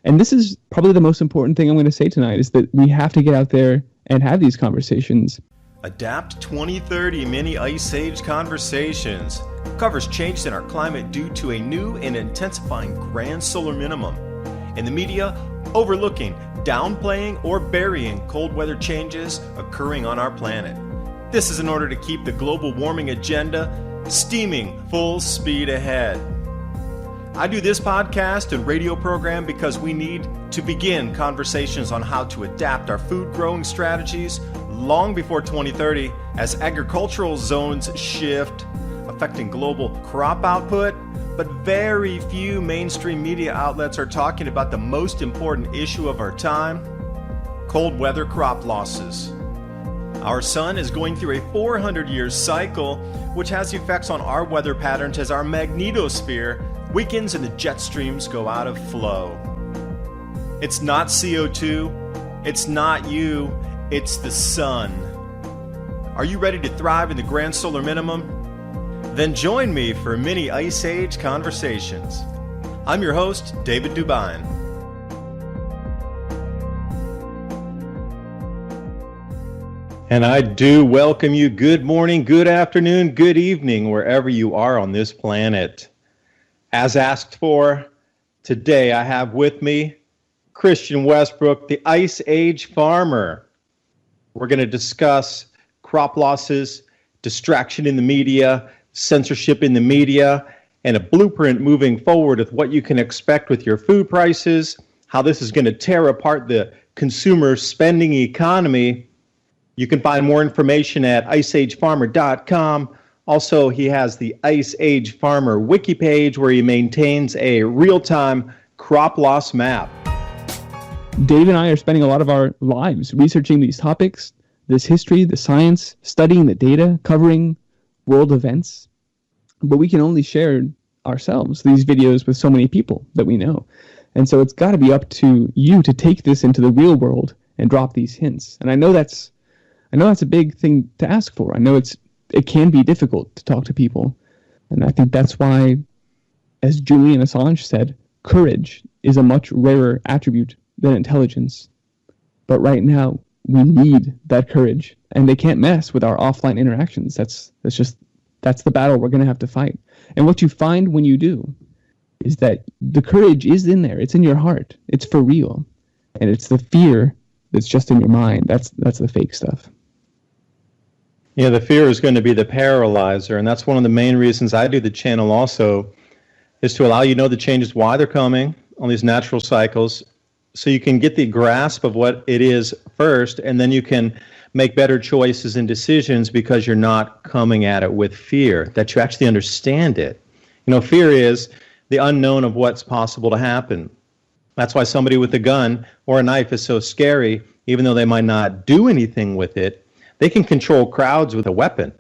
And this is probably the most important thing I'm going to say tonight, is that we have to get out there and have these conversations. Adapt 2030 Mini Ice Age Conversations covers changes in our climate due to a new and intensifying grand solar minimum. In the media, overlooking, downplaying, or burying cold weather changes occurring on our planet. This is in order to keep the global warming agenda steaming full speed ahead. I do this podcast and radio program because we need to begin conversations on how to adapt our food growing strategies long before 2030 as agricultural zones shift, affecting global crop output. But very few mainstream media outlets are talking about the most important issue of our time: cold weather crop losses. Our sun is going through a 400-year cycle, which has effects on our weather patterns as our magnetosphere weakens and the jet streams go out of flow. It's not CO2, it's not you, it's the sun. Are you ready to thrive in the Grand Solar Minimum? Then join me for Mini Ice Age Conversations. I'm your host, David DuByne. And I do welcome you. Good morning, good afternoon, good evening, wherever you are on this planet. As asked for, today I have with me Christian Westbrook, the Ice Age farmer. We're going to discuss crop losses, distraction in the media, censorship in the media, and a blueprint moving forward with what you can expect with your food prices, how this is going to tear apart the consumer spending economy. You can find more information at iceagefarmer.com. Also, he has the Ice Age Farmer wiki page where he maintains a real-time crop loss map. Dave and I are spending a lot of our lives researching these topics, this history, the science, studying the data, covering world events. But we can only share ourselves these videos with so many people that we know. And so it's got to be up to you to take this into the real world and drop these hints. And I know that's a big thing to ask for. I know it can be difficult to talk to people. And I think that's why, as Julian Assange said, courage is a much rarer attribute than intelligence. But right now, we need that courage. And they can't mess with our offline interactions. That's the battle we're going to have to fight. And what you find when you do is that the courage is in there. It's in your heart. It's for real. And it's the fear that's just in your mind. That's the fake stuff. Yeah, the fear is going to be the paralyzer, and that's one of the main reasons I do the channel also, is to allow you to know the changes, why they're coming on these natural cycles, so you can get the grasp of what it is first, and then you can make better choices and decisions because you're not coming at it with fear, that you actually understand it. You know, fear is the unknown of what's possible to happen. That's why somebody with a gun or a knife is so scary, even though they might not do anything with it. They can control crowds with a weapon.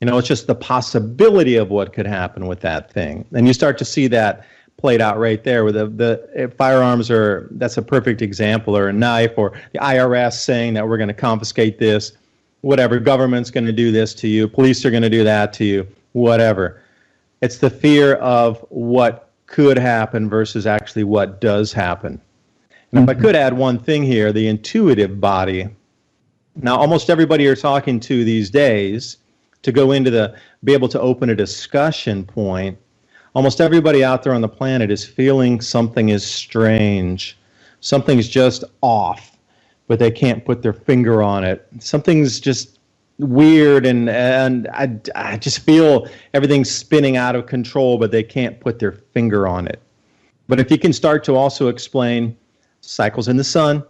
You know, it's just the possibility of what could happen with that thing. And you start to see that played out right there where the firearms that's a perfect example, or a knife, or the IRS saying that we're going to confiscate this, whatever, government's going to do this to you, police are going to do that to you, whatever. It's the fear of what could happen versus actually what does happen. And if I could add one thing here, the intuitive body. Now, almost everybody you're talking to these days, to go into be able to open a discussion point, almost everybody out there on the planet is feeling something is strange. Something's just off, but they can't put their finger on it. Something's just weird, and I just feel everything's spinning out of control, but they can't put their finger on it. But if you can start to also explain cycles in the sun,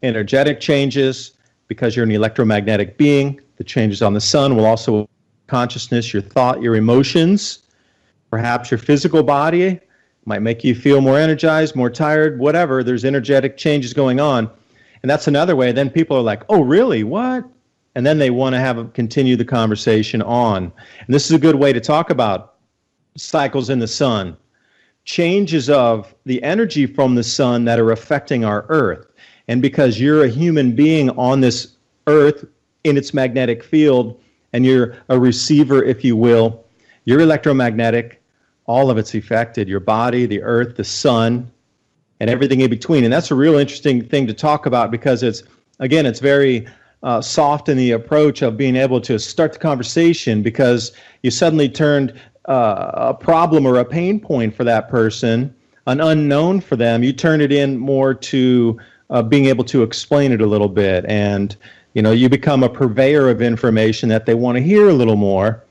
energetic changes, because you're an electromagnetic being, the changes on the sun will also consciousness, your thought, your emotions, perhaps your physical body might make you feel more energized, more tired, whatever. There's energetic changes going on. And that's another way. Then people are like, oh, really? What? And then they want to continue the conversation on. And this is a good way to talk about cycles in the sun, changes of the energy from the sun that are affecting our Earth. And because you're a human being on this Earth in its magnetic field, and you're a receiver, if you will, you're electromagnetic, all of it's affected. Your body, the Earth, the sun, and everything in between. And that's a real interesting thing to talk about because it's very soft in the approach of being able to start the conversation because you suddenly turned a problem or a pain point for that person, an unknown for them. You turn it in more to being able to explain it a little bit. And, you become a purveyor of information that they want to hear a little more.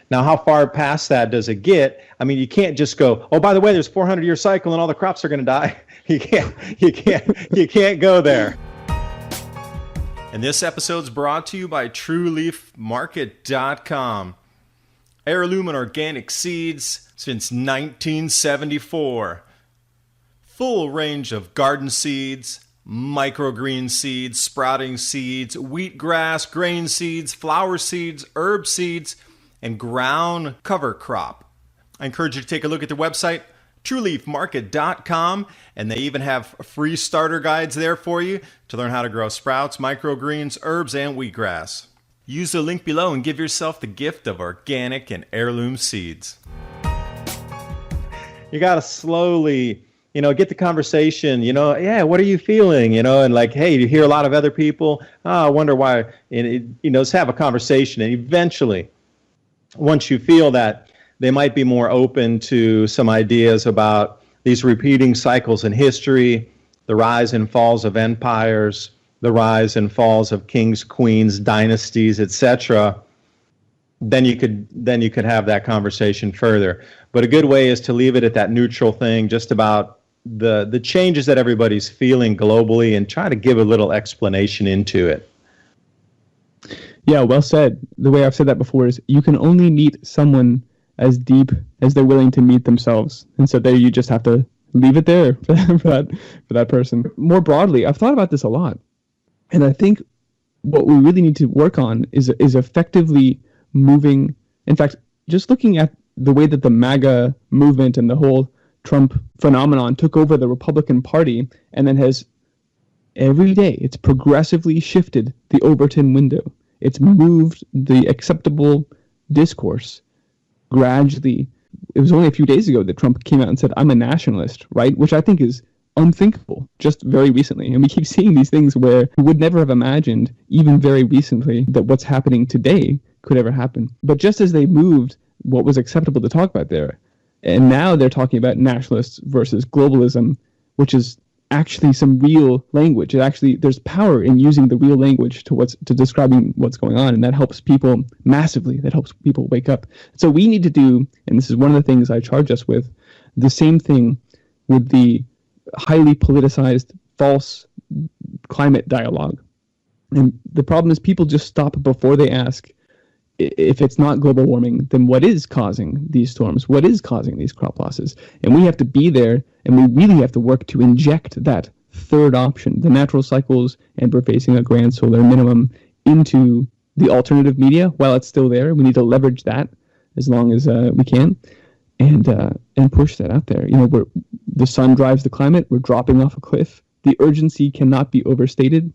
Now, how far past that does it get? I mean, you can't just go, oh, by the way, there's 400-year cycle and all the crops are going to die. You can't go there. And this episode's brought to you by TrueLeafMarket.com. Heirloom and organic seeds since 1974. Full range of garden seeds, microgreen seeds, sprouting seeds, wheatgrass, grain seeds, flower seeds, herb seeds, and ground cover crop. I encourage you to take a look at their website, TrueLeafMarket.com, and they even have free starter guides there for you to learn how to grow sprouts, microgreens, herbs, and wheatgrass. Use the link below and give yourself the gift of organic and heirloom seeds. You got to slowly, get the conversation, yeah, what are you feeling, and like, hey, you hear a lot of other people, I wonder why, let's have a conversation. And eventually, once you feel that, they might be more open to some ideas about these repeating cycles in history, the rise and falls of empires, the rise and falls of kings, queens, dynasties, etc. Then you could have that conversation further. But a good way is to leave it at that neutral thing, just about the changes that everybody's feeling globally, and try to give a little explanation into it. Yeah, well said. The way I've said that before is you can only meet someone as deep as they're willing to meet themselves. And so there you just have to leave it there for that person. More broadly, I've thought about this a lot. And I think what we really need to work on is effectively moving. In fact, just looking at the way that the MAGA movement and the whole Trump phenomenon took over the Republican Party, and then has every day, it's progressively shifted the Overton window. It's moved the acceptable discourse gradually. It was only a few days ago that Trump came out and said, I'm a nationalist, right? Which I think is unthinkable just very recently. And we keep seeing these things where we would never have imagined, even very recently, that what's happening today could ever happen. But just as they moved what was acceptable to talk about there, and now they're talking about nationalists versus globalism, which is actually some real language. There's power in using the real language to describing what's going on, and that helps people massively. That helps people wake up. So we need to do, and this is one of the things I charge us with, the same thing with the highly politicized false climate dialogue. And the problem is people just stop before they ask, if it's not global warming, then what is causing these storms? What is causing these crop losses? And we have to be there, and we really have to work to inject that third option, the natural cycles, and we're facing a grand solar minimum, into the alternative media while it's still there. We need to leverage that as long as we can, and push that out there. The sun drives the climate. We're dropping off a cliff. The urgency cannot be overstated.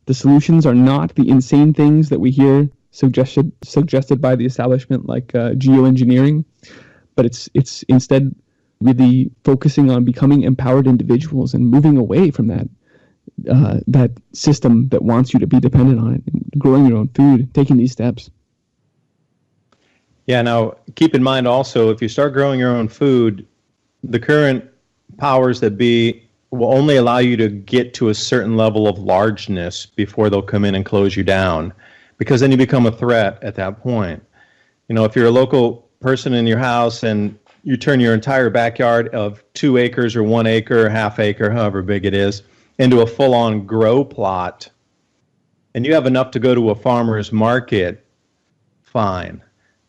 The solutions are not the insane things that we hear suggested by the establishment, like geoengineering, but it's instead really focusing on becoming empowered individuals and moving away from that system that wants you to be dependent on it, growing your own food, taking these steps. Yeah, now keep in mind also, if you start growing your own food, the current powers that be will only allow you to get to a certain level of largeness before they'll come in and close you down, because then you become a threat at that point. If you're a local person in your house and you turn your entire backyard of 2 acres or 1 acre, half acre, however big it is, into a full-on grow plot, and you have enough to go to a farmer's market, fine.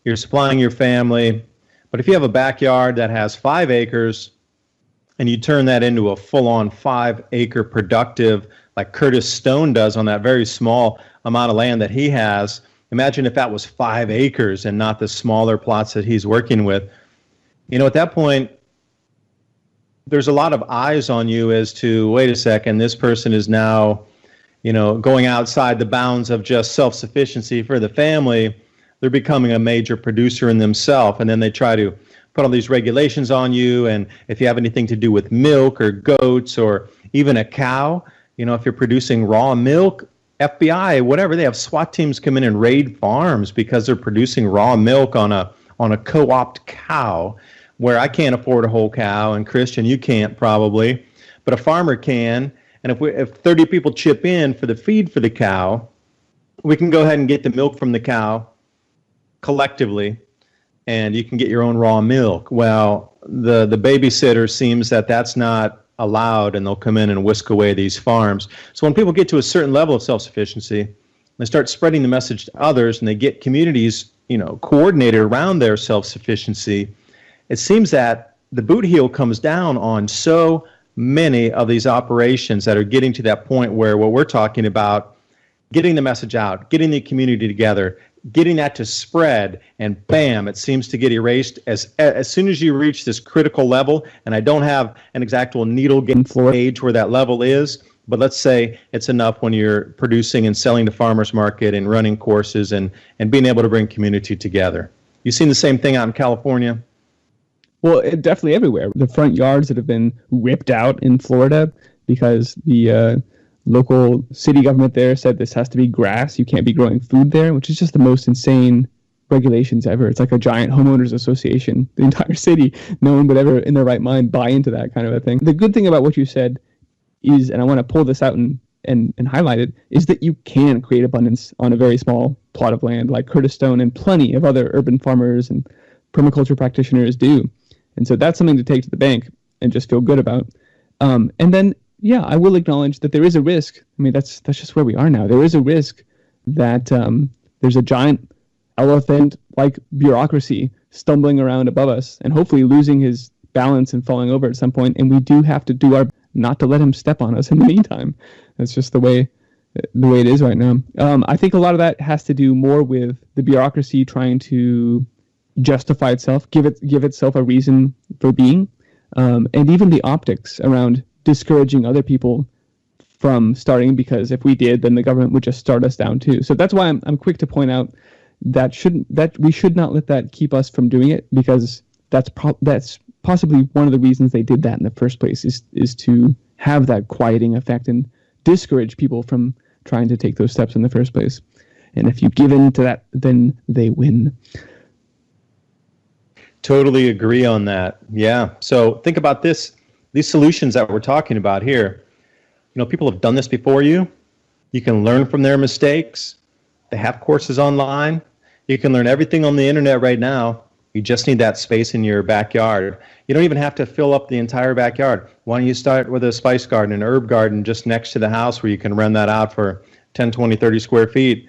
You're supplying your family. But if you have a backyard that has 5 acres and you turn that into a full-on 5-acre productive, like Curtis Stone does on that very small amount of land that he has, imagine if that was 5 acres and not the smaller plots that he's working with. At that point, there's a lot of eyes on you as to, wait a second, this person is now, going outside the bounds of just self-sufficiency for the family. They're becoming a major producer in themselves, and then they try to put all these regulations on you. And if you have anything to do with milk or goats or even a cow, if you're producing raw milk, FBI, whatever, they have SWAT teams come in and raid farms because they're producing raw milk on a co-opt cow, where I can't afford a whole cow, and Christian, you can't probably, but a farmer can. And if 30 people chip in for the feed for the cow, we can go ahead and get the milk from the cow collectively, and you can get your own raw milk. Well, the babysitter seems that that's not allowed, and they'll come in and whisk away these farms. So when people get to a certain level of self-sufficiency, they start spreading the message to others, and they get communities, coordinated around their self-sufficiency. It seems that the boot heel comes down on so many of these operations that are getting to that point where what we're talking about, getting the message out, getting the community together, getting that to spread, and bam, it seems to get erased as soon as you reach this critical level. And I don't have an exact needle gauge where that level is, but let's say it's enough when you're producing and selling to farmers market and running courses and being able to bring community together. You seen the same thing out in California? Well, definitely everywhere. The front yards that have been ripped out in Florida because the local city government there said this has to be grass. You can't be growing food there, which is just the most insane regulations ever. It's like a giant homeowners association. The entire city, no one would ever in their right mind buy into that kind of a thing. The good thing about what you said is, and I want to pull this out and highlight it, is that you can create abundance on a very small plot of land like Curtis Stone and plenty of other urban farmers and permaculture practitioners do. And so that's something to take to the bank and just feel good about. And then, yeah, I will acknowledge that there is a risk. I mean, that's just where we are now. There is a risk that there's a giant elephant-like bureaucracy stumbling around above us and hopefully losing his balance and falling over at some point. And we do have to do our not to let him step on us in the meantime. That's just the way it is right now. I think a lot of that has to do more with the bureaucracy trying to justify itself, give itself a reason for being, and even the optics around discouraging other people from starting, because if we did, then the government would just start us down too. So that's why I'm quick to point out that we should not let that keep us from doing it, because that's possibly one of the reasons they did that in the first place, is to have that quieting effect and discourage people from trying to take those steps in the first place. And if you give in to that, then they win. Totally agree on that. Yeah. So think about this. These solutions that we're talking about here, people have done this before you. You can learn from their mistakes. They have courses online. You can learn everything on the internet right now. You just need that space in your backyard. You don't even have to fill up the entire backyard. Why don't you start with a spice garden, an herb garden just next to the house where you can rent that out for 10, 20, 30 square feet,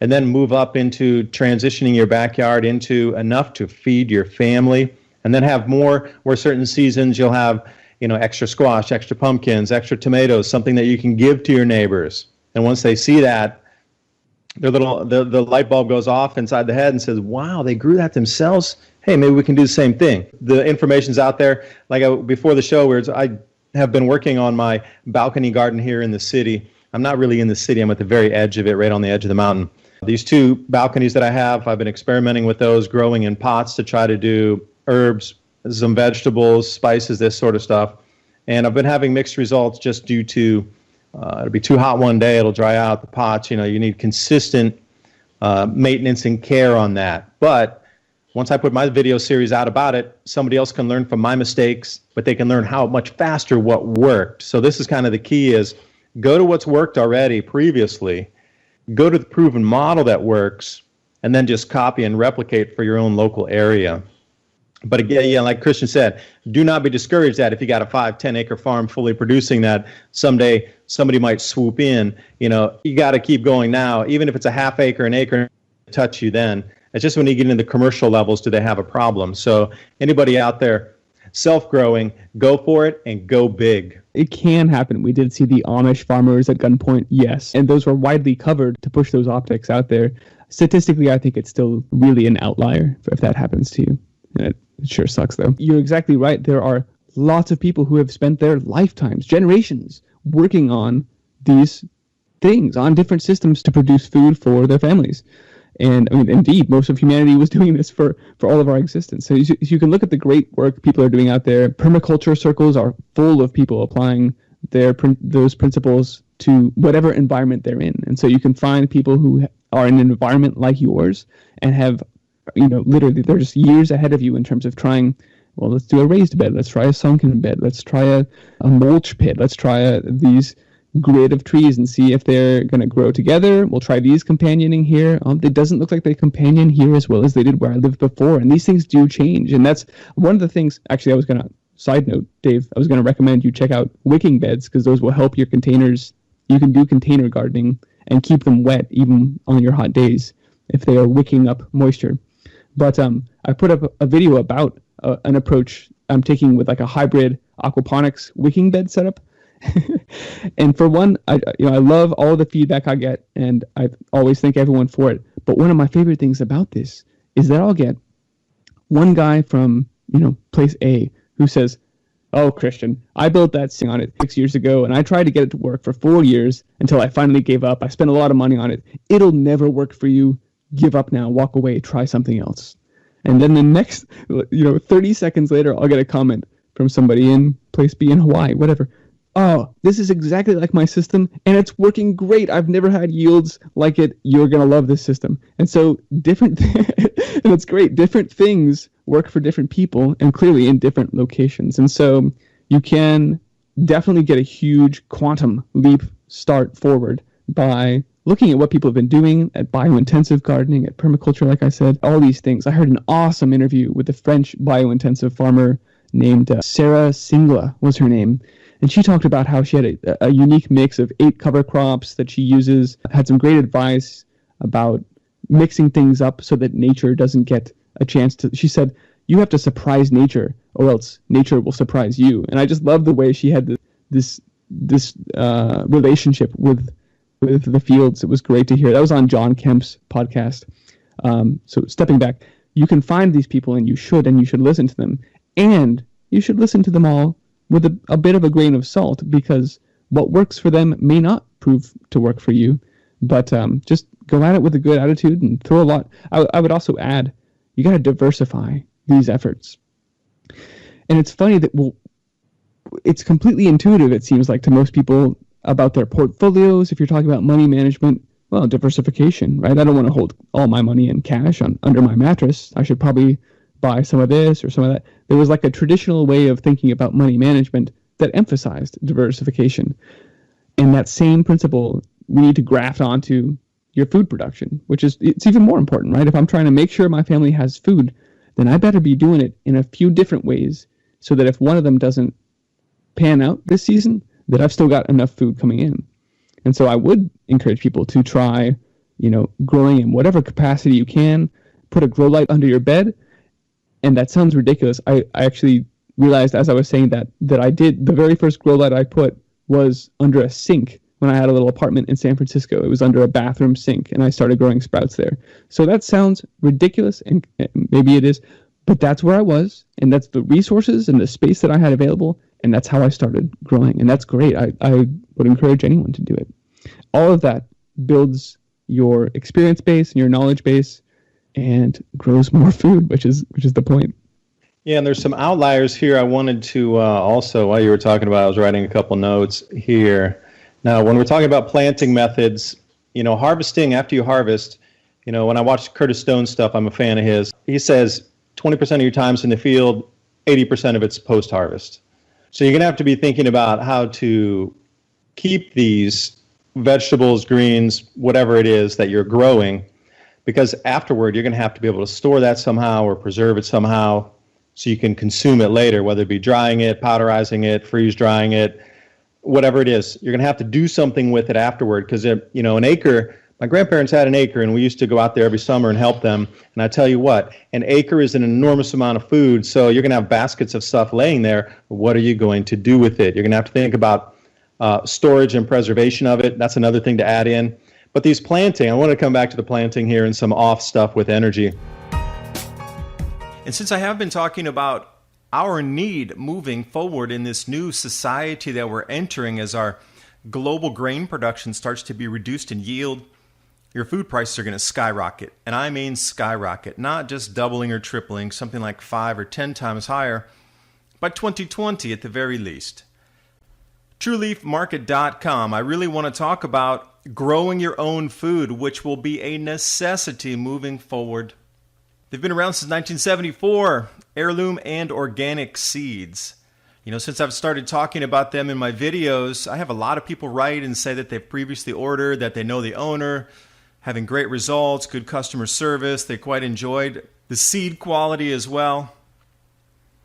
and then move up into transitioning your backyard into enough to feed your family, and then have more where certain seasons you'll have, extra squash, extra pumpkins, extra tomatoes, something that you can give to your neighbors. And once they see that, the light bulb goes off inside the head and says, wow, they grew that themselves. Hey, maybe we can do the same thing. The information's out there. Before the show, I have been working on my balcony garden here in the city. I'm not really in the city. I'm at the very edge of it, right on the edge of the mountain. These two balconies that I have, I've been experimenting with those, growing in pots to try to do herbs, some vegetables, spices, this sort of stuff. And I've been having mixed results just due to it'll be too hot one day, it'll dry out the pots. You need consistent maintenance and care on that. But once I put my video series out about it, somebody else can learn from my mistakes, but they can learn how much faster what worked. So this is kind of the key, is go to what's worked already previously, go to the proven model that works, and then just copy and replicate for your own local area. But again, like Christian said, do not be discouraged that if you got a 5-10 acre farm fully producing that someday somebody might swoop in. You got to keep going now, even if it's a half acre, an acre, touch you then. It's just when you get into the commercial levels do they have a problem. So anybody out there self-growing, go for it and go big. It can happen. We did see the Amish farmers at gunpoint, yes. And those were widely covered to push those optics out there. Statistically, I think it's still really an outlier if that happens to you. It sure sucks, though. You're exactly right. There are lots of people who have spent their lifetimes, generations, working on these things, on different systems to produce food for their families. And I mean, indeed, most of humanity was doing this for all of our existence. So you can look at the great work people are doing out there. Permaculture circles are full of people applying those principles to whatever environment they're in. And so you can find people who are in an environment like yours and have, literally they're just years ahead of you in terms of trying, well, let's do a raised bed. Let's try a sunken bed. Let's try a mulch pit. Let's try these grid of trees and see if they're going to grow together. We'll try these companioning here. It doesn't look like they companion here as well as they did where I lived before. And these things do change. And that's one of the things, actually, side note, Dave, I was going to recommend you check out wicking beds because those will help your containers. You can do container gardening and keep them wet even on your hot days if they are wicking up moisture. But I put up a video about an approach I'm taking with like a hybrid aquaponics wicking bed setup. And for one, I love all the feedback I get, and I always thank everyone for it. But one of my favorite things about this is that I'll get one guy from place A who says, "Oh, Christian, I built that thing on it 6 years ago, and I tried to get it to work for 4 years until I finally gave up. I spent a lot of money on it. It'll never work for you. Give up now. Walk away. Try something else." And then the next, 30 seconds later, I'll get a comment from somebody in place B in Hawaii, whatever. "Oh, this is exactly like my system, and it's working great. I've never had yields like it. You're going to love this system." And so and it's great. Different things work for different people and clearly in different locations. And so you can definitely get a huge quantum leap start forward by looking at what people have been doing at biointensive gardening, at permaculture, like I said, all these things. I heard an awesome interview with a French biointensive farmer named Sarah Singla was her name. And she talked about how she had a unique mix of 8 cover crops that she uses, had some great advice about mixing things up so that nature doesn't get a chance to, she said, you have to surprise nature or else nature will surprise you. And I just love the way she had this relationship with the fields. It was great to hear. That was on John Kemp's podcast. So stepping back, you can find these people and you should listen to them. And you should listen to them all with a bit of a grain of salt, because what works for them may not prove to work for you. But just go at it with a good attitude and throw a lot. I would also add, you got to diversify these efforts. And it's funny that it's completely intuitive, it seems like, to most people about their portfolios. If you're talking about money management, well, diversification, right? I don't want to hold all my money in cash under my mattress. I should probably buy some of this or some of that. There was like a traditional way of thinking about money management that emphasized diversification. And that same principle we need to graft onto your food production, it's even more important, right? If I'm trying to make sure my family has food, then I better be doing it in a few different ways so that if one of them doesn't pan out this season, that I've still got enough food coming in. And so I would encourage people to try, growing in whatever capacity you can, put a grow light under your bed. And that sounds ridiculous. I actually realized as I was saying that I did, the very first grow light I put was under a sink when I had a little apartment in San Francisco. It was under a bathroom sink, and I started growing sprouts there. So that sounds ridiculous, and maybe it is, but that's where I was, and that's the resources and the space that I had available, and that's how I started growing, and that's great. I would encourage anyone to do it. All of that builds your experience base and your knowledge base, and grows more food, which is the point. Yeah, and there's some outliers here I wanted to also, while you were talking about, I was writing a couple notes here. Now, when we're talking about planting methods, harvesting after you harvest, when I watch Curtis Stone's stuff, I'm a fan of his. He says 20% of your time's in the field, 80% of it's post-harvest. So you're going to have to be thinking about how to keep these vegetables, greens, whatever it is that you're growing, because afterward, you're going to have to be able to store that somehow or preserve it somehow so you can consume it later, whether it be drying it, powderizing it, freeze drying it, whatever it is. You're going to have to do something with it afterward, because, an acre, my grandparents had an acre, and we used to go out there every summer and help them. And I tell you what, an acre is an enormous amount of food, so you're going to have baskets of stuff laying there. What are you going to do with it? You're going to have to think about storage and preservation of it. That's another thing to add in. But these planting, I want to come back to the planting here and some off stuff with energy. And since I have been talking about our need moving forward in this new society that we're entering as our global grain production starts to be reduced in yield, your food prices are going to skyrocket. And I mean skyrocket, not just doubling or tripling, something like 5 or 10 times higher by 2020 at the very least. TrueLeafMarket.com. I really want to talk about growing your own food, which will be a necessity moving forward. They've been around since 1974, heirloom and organic seeds. Since I've started talking about them in my videos, I have a lot of people write and say that they've previously ordered, that they know the owner, having great results, good customer service. They quite enjoyed the seed quality as well.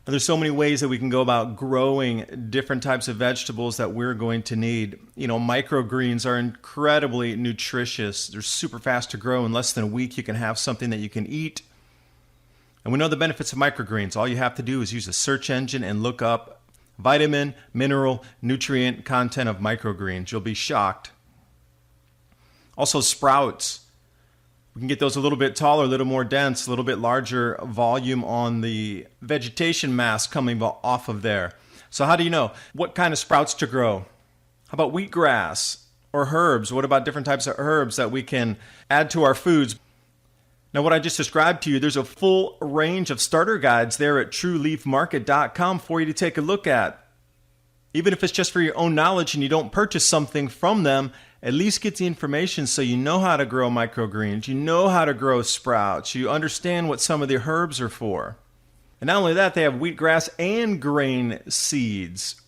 And there's so many ways that we can go about growing different types of vegetables that we're going to need. Microgreens are incredibly nutritious. They're super fast to grow. In less than a week, you can have something that you can eat. And we know the benefits of microgreens. All you have to do is use a search engine and look up vitamin, mineral, nutrient content of microgreens. You'll be shocked. Also, sprouts. We can get those a little bit taller, a little more dense, a little bit larger volume on the vegetation mass coming off of there. So how do you know what kind of sprouts to grow? How about wheatgrass or herbs? What about different types of herbs that we can add to our foods? Now, what I just described to you, there's a full range of starter guides there at TrueLeafMarket.com for you to take a look at. Even if it's just for your own knowledge and you don't purchase something from them, at least get the information so you know how to grow microgreens, you know how to grow sprouts, you understand what some of the herbs are for. And not only that, they have wheatgrass and grain seeds.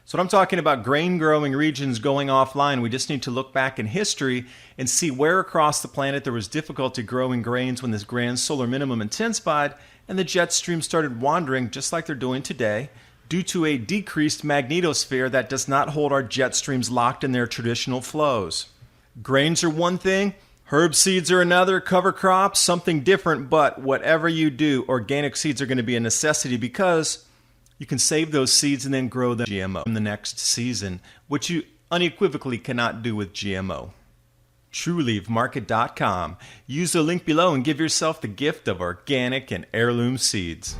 So when I'm talking about grain growing regions going offline, we just need to look back in history and see where across the planet there was difficulty growing grains when this grand solar minimum intensified and the jet stream started wandering just like they're doing today due to a decreased magnetosphere that does not hold our jet streams locked in their traditional flows. Grains are one thing, herb seeds are another, cover crops, something different, but whatever you do, organic seeds are going to be a necessity because you can save those seeds and then grow them GMO in the next season, which you unequivocally cannot do with GMO. TrueLeafMarket.com. Use the link below and give yourself the gift of organic and heirloom seeds.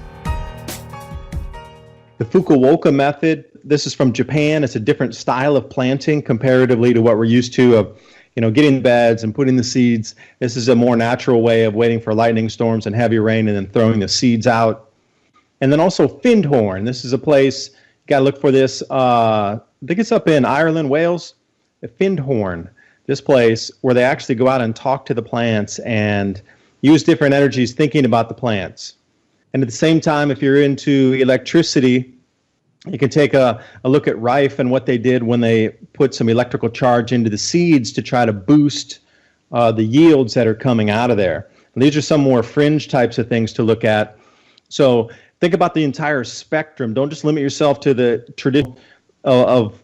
The Fukuoka method, this is from Japan. It's a different style of planting comparatively to what we're used to of, getting beds and putting the seeds. This is a more natural way of waiting for lightning storms and heavy rain and then throwing the seeds out. And then also Findhorn. This is a place, you got to look for this. I think it's up in Ireland, Wales. Findhorn, this place where they actually go out and talk to the plants and use different energies thinking about the plants. And at the same time, if you're into electricity, you can take a look at Rife and what they did when they put some electrical charge into the seeds to try to boost the yields that are coming out of there. And these are some more fringe types of things to look at. So think about the entire spectrum. Don't just limit yourself to the tradition of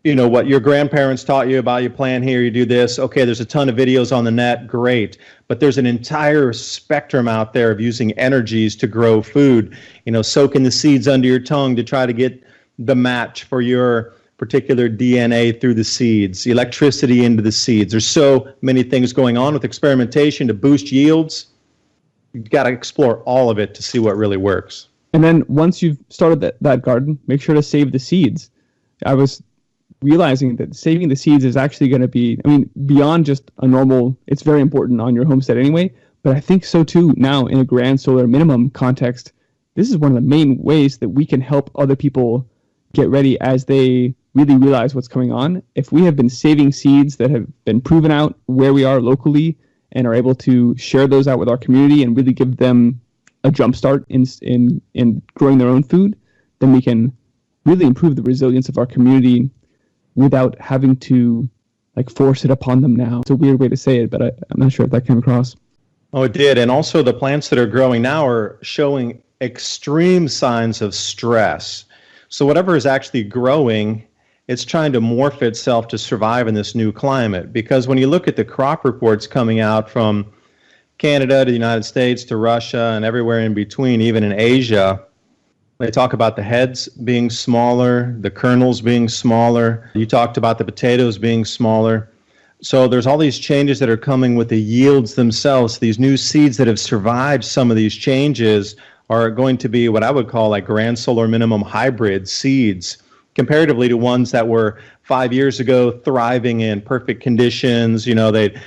what your grandparents taught you about. You plant here, you do this. Okay, there's a ton of videos on the net. Great. But there's an entire spectrum out there of using energies to grow food. Soaking the seeds under your tongue to try to get the match for your particular DNA through the seeds, electricity into the seeds. There's so many things going on with experimentation to boost yields. You've got to explore all of it to see what really works. And then once you've started that garden, make sure to save the seeds. I was realizing that saving the seeds is actually going to be, beyond just a normal, it's very important on your homestead anyway, but I think so too now in a grand solar minimum context. This is one of the main ways that we can help other people get ready as they really realize what's going on. If we have been saving seeds that have been proven out where we are locally and are able to share those out with our community and really give them a jump start in growing their own food, then we can really improve the resilience of our community without having to force it upon them now. It's a weird way to say it, but I'm not sure if that came across. Oh, it did. And also the plants that are growing now are showing extreme signs of stress. So whatever is actually growing, it's trying to morph itself to survive in this new climate. Because when you look at the crop reports coming out from Canada to the United States to Russia and everywhere in between, even in Asia, they talk about the heads being smaller, the kernels being smaller. You talked about the potatoes being smaller. So there's all these changes that are coming with the yields themselves. These new seeds that have survived some of these changes are going to be what I would call grand solar minimum hybrid seeds, comparatively to ones that were 5 years ago thriving in perfect conditions. They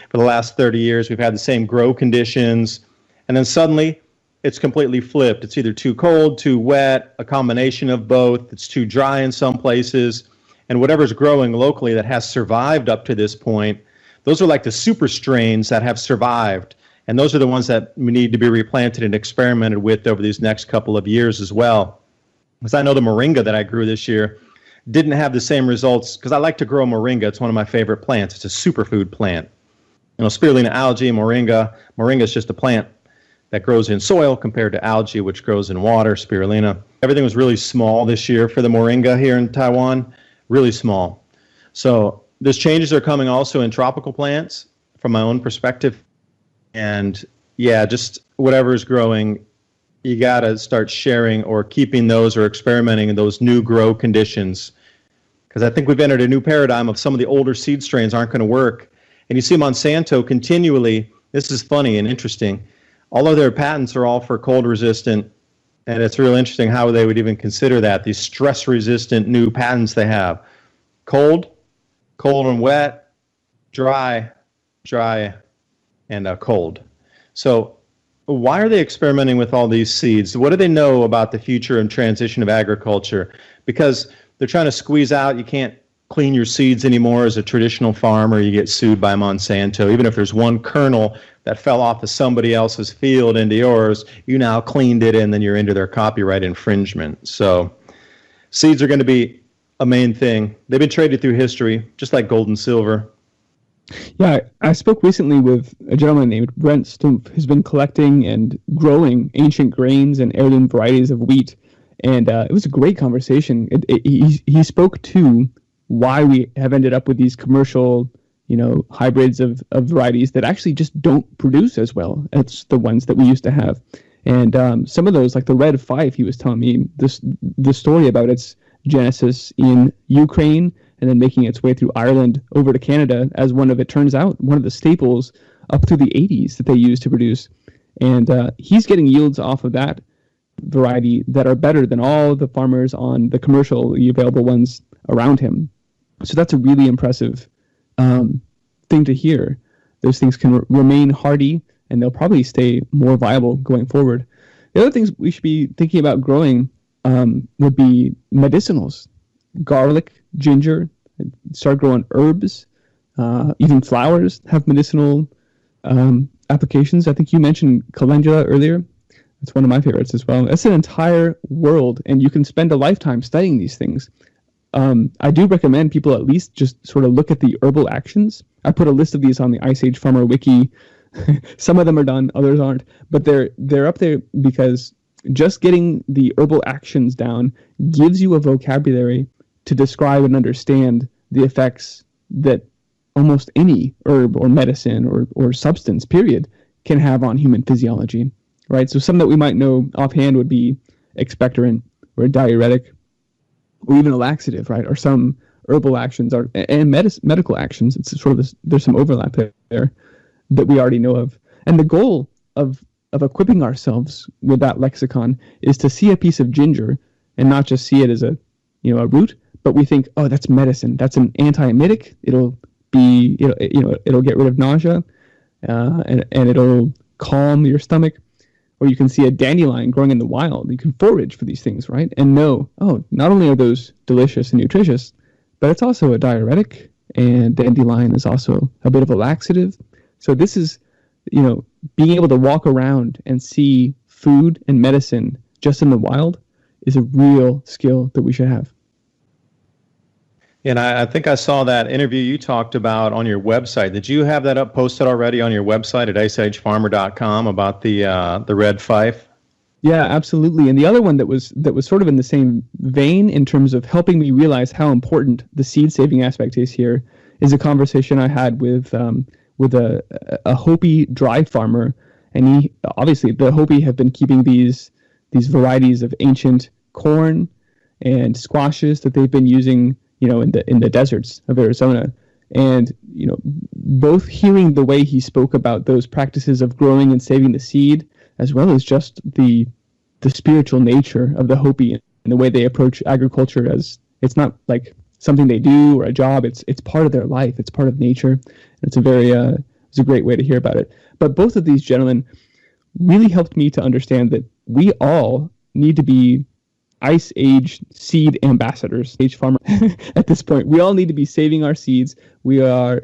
for the last 30 years we've had the same grow conditions, and then suddenly it's completely flipped. It's either too cold, too wet, a combination of both. It's too dry in some places, and whatever's growing locally that has survived up to this point, those are like the super strains that have survived, and those are the ones that need to be replanted and experimented with over these next couple of years as well. Because I know the moringa that I grew this year didn't have the same results, because I like to grow moringa. It's one of my favorite plants. It's a superfood plant. Spirulina algae, moringa. Moringa is just a plant that grows in soil compared to algae, which grows in water, spirulina. Everything was really small this year for the moringa here in Taiwan, really small. So those changes are coming also in tropical plants from my own perspective. And yeah, just whatever is growing, you got to start sharing or keeping those or experimenting in those new grow conditions. Because I think we've entered a new paradigm of some of the older seed strains aren't going to work. And you see Monsanto continually, this is funny and interesting, all of their patents are all for cold resistant. And it's real interesting how they would even consider that, these stress resistant new patents they have. Cold and wet, dry, and cold. So why are they experimenting with all these seeds? What do they know about the future and transition of agriculture? Because they're trying to squeeze out, you can't clean your seeds anymore as a traditional farmer. You get sued by Monsanto. Even if there's one kernel that fell off of somebody else's field into yours, you now cleaned it and then you're into their copyright infringement. So seeds are going to be a main thing. They've been traded through history, just like gold and silver. Yeah, I spoke recently with a gentleman named Brent Stumpf, who's been collecting and growing ancient grains and heirloom varieties of wheat, and it was a great conversation. He spoke to why we have ended up with these commercial, hybrids of varieties that actually just don't produce as well as the ones that we used to have. And some of those, like the Red Fife, he was telling me the story about its genesis in Ukraine, and then making its way through Ireland over to Canada as one of the staples up through the 80s that they used to produce. And he's getting yields off of that variety that are better than all the farmers on the commercially available ones around him. So that's a really impressive thing to hear. Those things can remain hardy, and they'll probably stay more viable going forward. The other things we should be thinking about growing would be medicinals. Garlic, ginger, start growing herbs, even flowers have medicinal applications. I think you mentioned calendula earlier. That's one of my favorites as well. That's an entire world, and you can spend a lifetime studying these things. I do recommend people at least just sort of look at the herbal actions. I put a list of these on the Ice Age Farmer Wiki. Some of them are done, others aren't, but they're up there because just getting the herbal actions down gives you a vocabulary to describe and understand the effects that almost any herb or medicine or substance, period, can have on human physiology, right? So some that we might know offhand would be expectorant or a diuretic or even a laxative, right? Or some herbal actions and medical actions. It's sort of there's some overlap there that we already know of. And the goal of equipping ourselves with that lexicon is to see a piece of ginger and not just see it as a root, but we think, oh, that's medicine. That's an antiemetic. It'll get rid of nausea, and it'll calm your stomach. Or you can see a dandelion growing in the wild. You can forage for these things, right? And know, oh, not only are those delicious and nutritious, but it's also a diuretic, and dandelion is also a bit of a laxative. So this is, being able to walk around and see food and medicine just in the wild is a real skill that we should have. And I think I saw that interview you talked about on your website. Did you have that posted already on your website at iceagefarmer.com about the Red Fife? Yeah, absolutely. And the other one that was sort of in the same vein in terms of helping me realize how important the seed saving aspect is here is a conversation I had with a Hopi dry farmer, and he obviously the Hopi have been keeping these varieties of ancient corn and squashes that they've been using in the deserts of Arizona. And, both hearing the way he spoke about those practices of growing and saving the seed, as well as just the spiritual nature of the Hopi and the way they approach agriculture as It's not like something they do or a job. It's part of their life. It's part of nature. And it's a great way to hear about it. But both of these gentlemen really helped me to understand that we all need to be Ice Age seed ambassadors, age farmer at this point. We all need to be saving our seeds. We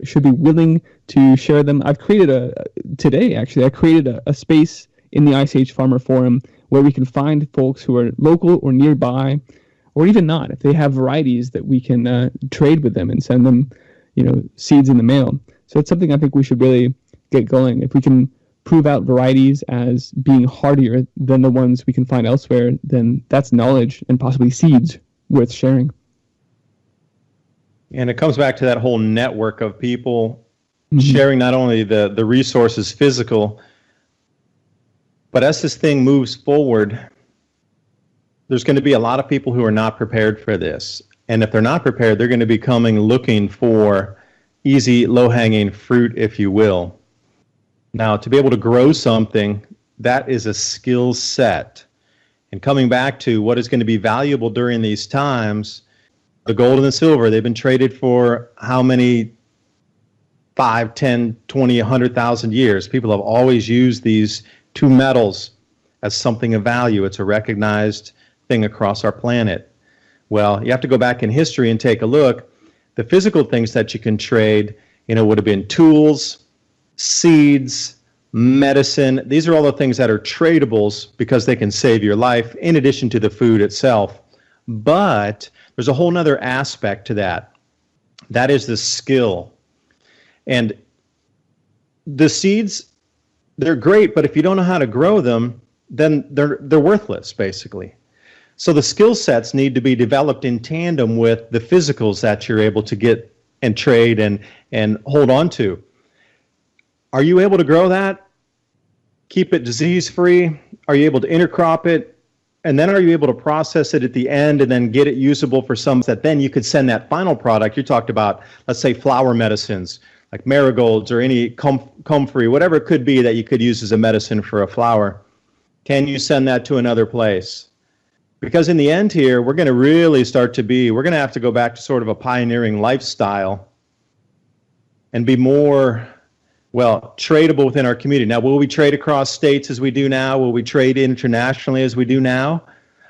should be willing to share them. I've created I created a space in the Ice Age Farmer Forum where we can find folks who are local or nearby, or even not, if they have varieties that we can trade with them and send them, seeds in the mail. So it's something I think we should really get going. If we can prove out varieties as being hardier than the ones we can find elsewhere, then that's knowledge and possibly seeds worth sharing. And it comes back to that whole network of people sharing not only the resources physical, but as this thing moves forward, there's going to be a lot of people who are not prepared for this. And if they're not prepared, they're going to be coming looking for easy, low-hanging fruit, if you will. Now, to be able to grow something, that is a skill set. And coming back to what is going to be valuable during these times, the gold and the silver, they've been traded for how many 5, 10, 20, 100,000 years? People have always used these two metals as something of value. It's a recognized thing across our planet. Well, you have to go back in history and take a look. The physical things that you can trade, would have been tools, seeds, medicine. These are all the things that are tradables because they can save your life in addition to the food itself. But there's a whole nother aspect to that. That is the skill. And the seeds, they're great, but if you don't know how to grow them, then they're worthless, basically. So the skill sets need to be developed in tandem with the physicals that you're able to get and trade and hold on to. Are you able to grow that? Keep it disease-free? Are you able to intercrop it? And then are you able to process it at the end and then get it usable for some that then you could send that final product? You talked about, let's say, flower medicines, like marigolds or any comfrey, whatever it could be that you could use as a medicine for a flower. Can you send that to another place? Because in the end here, we're going to really we're going to have to go back to sort of a pioneering lifestyle and be more, tradable within our community. Now, will we trade across states as we do now? Will we trade internationally as we do now?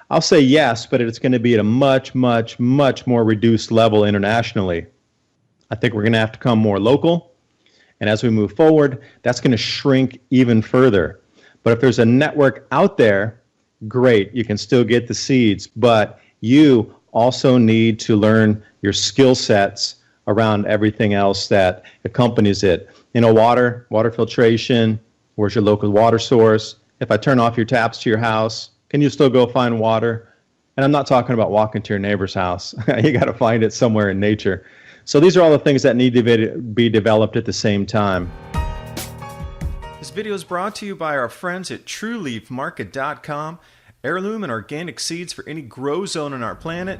I'll say yes, but it's going to be at a much, much, much more reduced level internationally. I think we're going to have to come more local. And as we move forward, that's going to shrink even further. But if there's a network out there, great, you can still get the seeds. But you also need to learn your skill sets around everything else that accompanies it. Water filtration, where's your local water source? If I turn off your taps to your house, can you still go find water? And I'm not talking about walking to your neighbor's house. You got to find it somewhere in nature. So these are all the things that need to be developed at the same time. This video is brought to you by our friends at TrueLeafMarket.com. Heirloom and organic seeds for any grow zone on our planet.